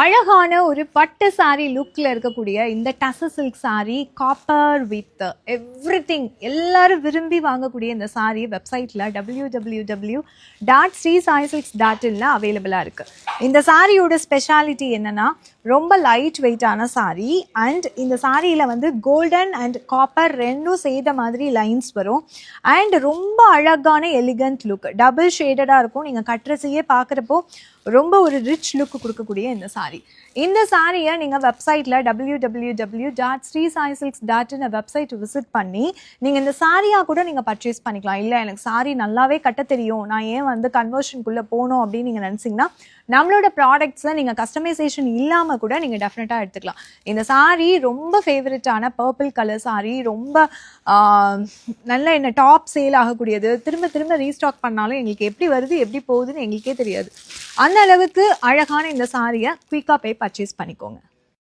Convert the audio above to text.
அழகான ஒரு பட்டு சாரி லுக்ல இருக்கக்கூடிய இந்த tussar silk sorry copper with everything எல்லாரும் விரும்பி வாங்கக்கூடிய இந்த சாரி வெப்சைட்ல www.sreesaisilks.inல அவைலபிளா இருக்கு. இந்த சாரியோட ஸ்பெஷாலிட்டி என்னன்னா ரொம்ப லைட் வெயிட்டான சாரி அண்ட் இந்த சாரியில வந்து கோல்டன் அண்ட் காப்பர் ரெண்டும் செய்த மாதிரி லைன்ஸ் வரும் அண்ட் ரொம்ப அழகான எலிகன்ட் லுக் டபுள் ஷேடடா இருக்கும். நீங்க கட்டுறதையே பார்க்குறப்போ ரொம்ப ஒரு ரிச் லுக் கொடுக்கக்கூடிய இந்த சாரி. இந்த சாரியை நீங்கள் வெப்சைட்டில் www.sreesaisilks.in வெப்சைட் விசிட் பண்ணி நீங்கள் இந்த சாரியாக கூட நீங்கள் பர்ச்சேஸ் பண்ணிக்கலாம். இல்லை எனக்கு சாரி நல்லாவே கட்ட தெரியும், நான் ஏன் வந்து கன்வர்ஷனுக்குள்ளே போகணும் அப்படின்னு நீங்கள் நினச்சிங்கன்னா நம்மளோட ப்ராடக்ட்ஸை நீங்கள் கஸ்டமைசேஷன் இல்லாமல் கூட நீங்கள் டெஃபினட்டாக எடுத்துக்கலாம். இந்த சாரி ரொம்ப ஃபேவரட்டான பர்பிள் கலர் சாரி, ரொம்ப நல்ல என்ன டாப் சேல் ஆகக்கூடியது. திரும்ப திரும்ப ரீஸ்டாக் பண்ணாலும் எங்களுக்கு எப்படி வருது எப்படி போகுதுன்னு எங்களுக்கே தெரியாது. அந்த அளவுக்கு அழகான இந்த சாரியை குயிக்காக போய் பர்ச்சேஸ் பண்ணிக்கோங்க.